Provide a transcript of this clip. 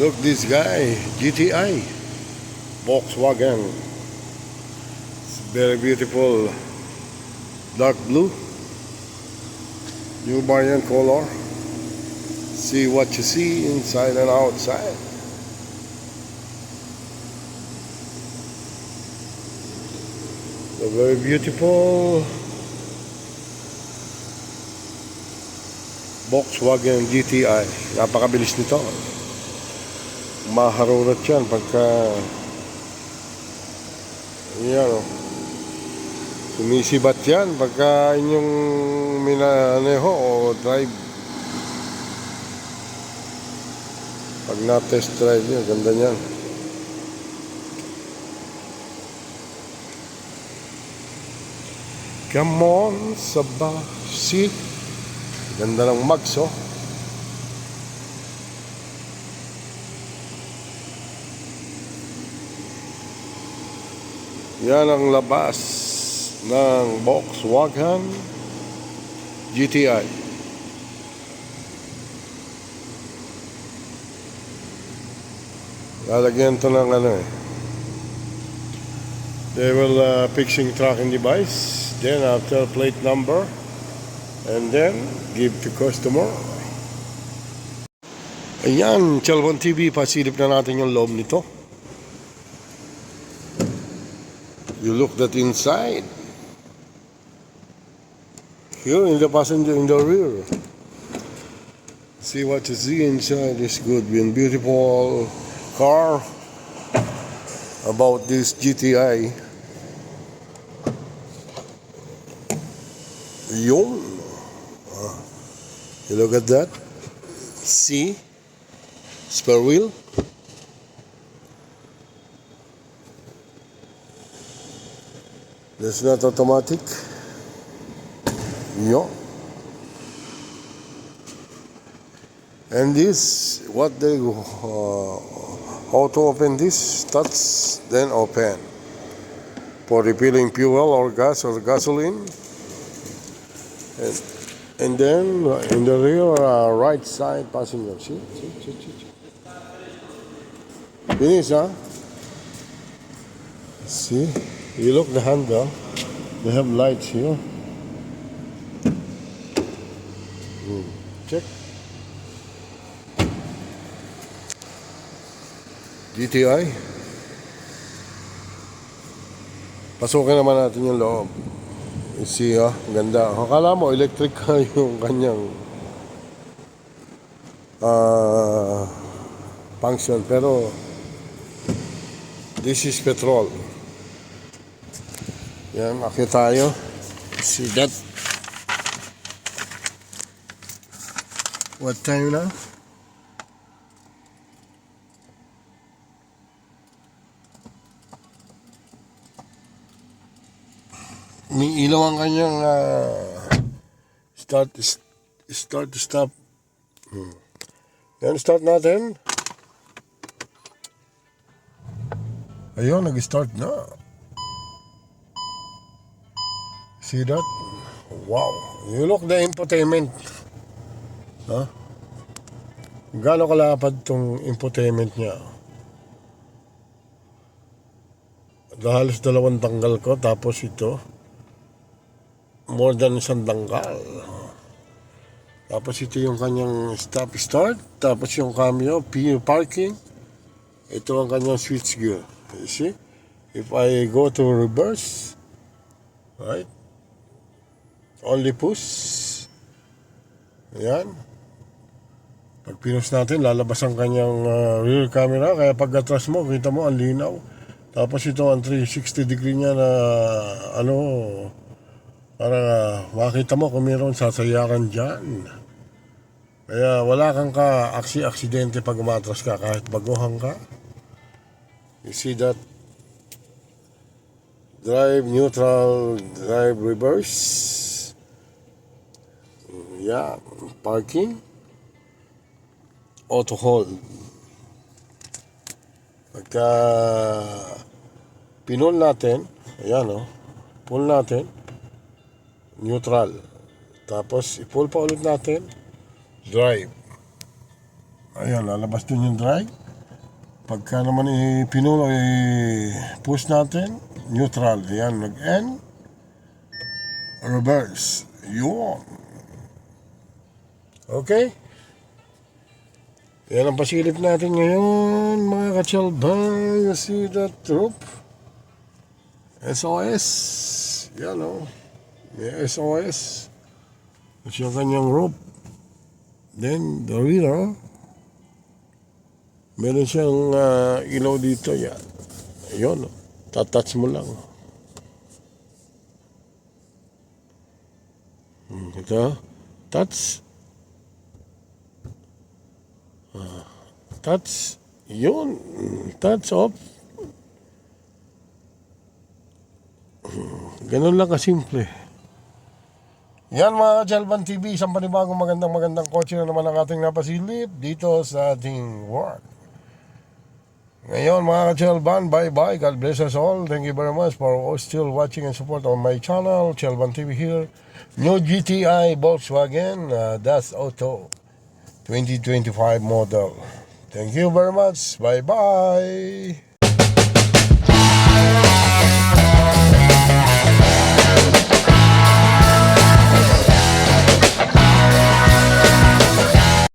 Look this guy, GTI, Volkswagen. It's very beautiful, dark blue, new variant color. See what you see inside and outside. A very beautiful Volkswagen GTI. Napakabilis nito. Maharurot yan pagka yan, sumisibat yan pagka inyong minaneho o drive. Pag na-test drive nyo, ganda niyan. Come on, Sabah. See? Ganda ng mags, oh. Yan ang labas ng Volkswagen GTI. Lalagyan ito ng ano eh. They will fixing tracking device. Then after plate number. And then give to customer. Ayan, Chalbon TV. Pasilip na natin yung loob nito. You look that inside. Here in the passenger in the rear. See what you see inside is good and beautiful car. About this GTI. Yun. You look at that. See? Spare wheel. That's not automatic. No. And this, what they how to open this? Touch, then open. For refilling fuel or gas or gasoline. And then in the rear right side passenger. See? Finish, huh? See? You look the handle, they have lights here. Check. GTI. Pasukin naman natin yung loob. You see, ha? Ganda. Akala mo electric ka yung kanyang function. Pero this is petrol. Yan, akit tayo. See that? What time na? May ilaw ang kanyang start to stop. Yan, start natin. Ayun, nag-start na. See that? Wow. You look the infotainment. Huh? Gaano kalapad tong infotainment niya? Halos 2 tanggal ko. Tapos ito. More than 1 tanggal. Tapos ito yung kanyang stop start. Tapos yung cameo. Parking. Ito ang kanyang switch gear. You see? If I go to reverse. Right? Only push. Ayan. Pag pinos natin, lalabas ang kanyang rear camera. Kaya pag atras mo, kita mo ang linaw. Tapos ito ang 360 degree niya na para makita mo kung mayroon sasayakan dyan. Kaya wala kang aksidente pag umatras ka kahit baguhan ka. You see that? Drive neutral, drive reverse. Yeah, parking, auto hold. Pagka pinol natin, ayan o, pull natin, neutral. Tapos i-pull pa ulit natin, drive. Ayan, lalabas din yung drive. Pagka naman pinuno, push natin, neutral. Yan, nag-N, reverse. Yun. Okay? Yan ang pasilip natin ngayon, mga kachalbay. You see that rope? SOS. Yan o. May SOS. That's yung kanyang rope. Then, the reader. Meron siyang ilaw dito. Yan. Ayun. Tatouch mo lang. Ito. Touch. Touch. Yun. Touch off. Ganun lang kasimple. Yan mga Jalban TV, isang panibagong magandang kotse na naman ang ating napasilip dito sa ating world. Ngayon mga Jalban, bye-bye. God bless us all. Thank you very much for still watching and support on my channel. Jalban TV here. New GTI Volkswagen Das Auto 2025 model. Thank you very much. Bye-bye.